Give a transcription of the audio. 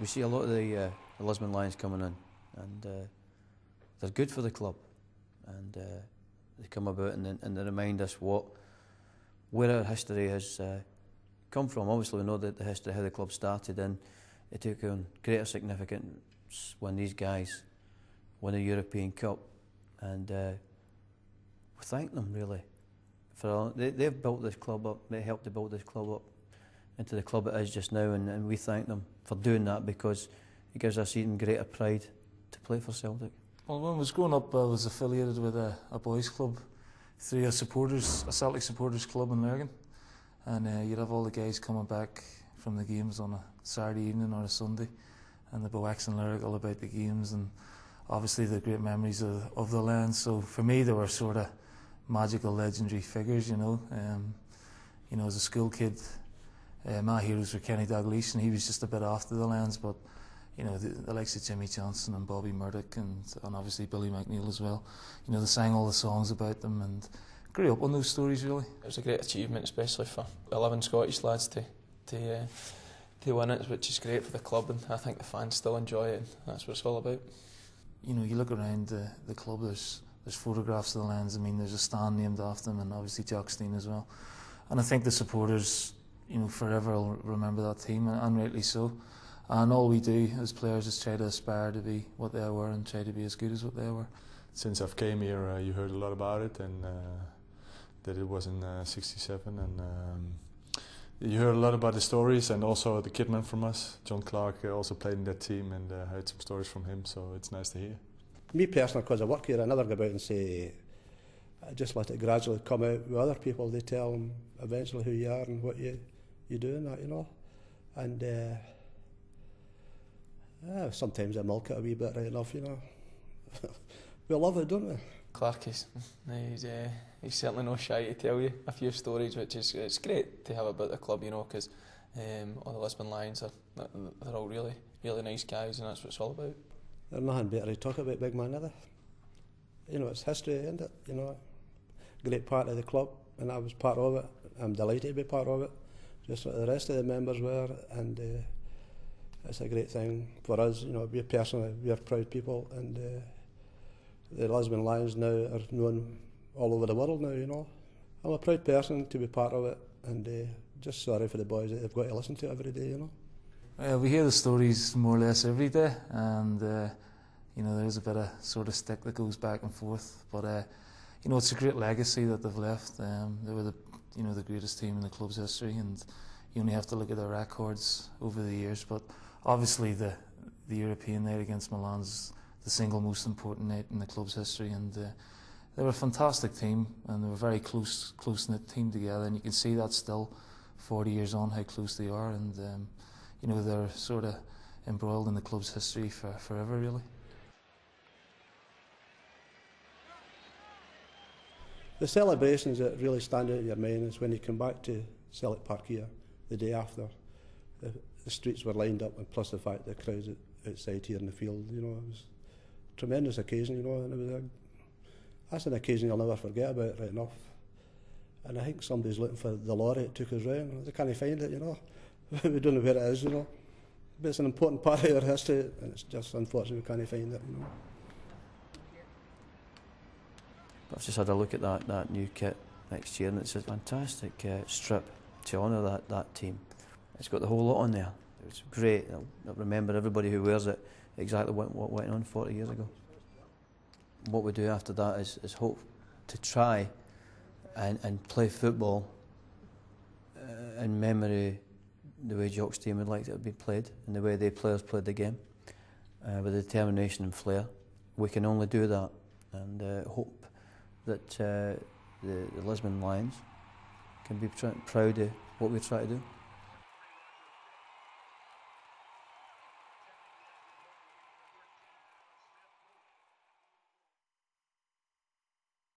We see a lot of the Lisbon Lions coming in, and they're good for the club, and they come about and they remind us where our history has come from. Obviously we know that the history of how the club started, and it took on greater significance when these guys won a European Cup, and we thank them really for all. They've built this club up. They helped to build this club up into the club it is just now, and we thank them for doing that, because it gives us even greater pride to play for Celtic. Well, when I was growing up, I was affiliated with a boys' club through a Celtic supporters club in Lurgan, and you'd have all the guys coming back from the games on a Saturday evening or a Sunday, and they'd be waxing lyrical about the games and obviously the great memories of the land. So for me, they were sort of magical, legendary figures, you know. As a school kid, my heroes were Kenny Dalglish, and he was just a bit after the lands, but you know, the likes of Jimmy Johnson and Bobby Murdoch and obviously Billy McNeil as well. You know, they sang all the songs about them, and grew up on those stories really. It was a great achievement, especially for 11 Scottish lads to win it, which is great for the club, and I think the fans still enjoy it, and that's what it's all about. You know, you look around the club, there's photographs of the lands. I mean, there's a stand named after them, and obviously Jock Stein as well. And I think the supporters, you know, forever will remember that team, and rightly so. And all we do as players is try to aspire to be what they were and try to be as good as what they were. Since I've came here, you heard a lot about it, and that it was in '67, and you heard a lot about the stories, and also the kidman from us, John Clark, also played in that team, and heard some stories from him, so it's nice to hear. Me personally, because I work here, I never go about and say, I just let it gradually come out with other people. They tell them eventually who you are and what you do and that, you know. And sometimes I milk it a wee bit, right enough, you know. We love it, don't we? Clark he's certainly not shy to tell you a few stories, which is it's great to have about the club, you know, because all the Lisbon Lions they're all really nice guys, and that's what it's all about. There's nothing better to talk about, big man, either. You know, it's history, isn't it? You know, great part of the club, and I was part of it. I'm delighted to be part of it, just like the rest of the members were, and it's a great thing for us. You know, we are proud people, and the Lisbon Lions now are known all over the world now, you know. I'm a proud person to be part of it, and just sorry for the boys that they've got to listen to it every day, you know. We hear the stories more or less every day, and you know, there's a bit of sort of stick that goes back and forth, but you know, it's a great legacy that they've left. They were the greatest team in the club's history, and you only have to look at their records over the years. But obviously, the European night against Milan's the single most important night in the club's history, and they were a fantastic team, and they were a very close-knit team together, and you can see that still 40 years on how close they are, and you know, they're sort of embroiled in the club's history forever really. The celebrations that really stand out in your mind is when you come back to Celtic Park here the day after. The streets were lined up, and plus the fact the crowds outside here in the field, you know, it was a tremendous occasion, you know, and that's an occasion you'll never forget about, right enough. And I think somebody's looking for the lorry that took us round. They can't find it, you know. We don't know where it is, you know. But it's an important part of our history, and it's just unfortunate we can't find it, you know. I've just had a look at that new kit next year, and it's a fantastic strip to honour that team. It's got the whole lot on there. It's great. I'll remember everybody who wears it exactly what went on 40 years ago. What we do after that is hope to try and play football in memory the way Jock's team would like it to be played, and the way the players played the game, with determination and flair. We can only do that, and hope that the Lisbon Lions can be proud of what we try to do.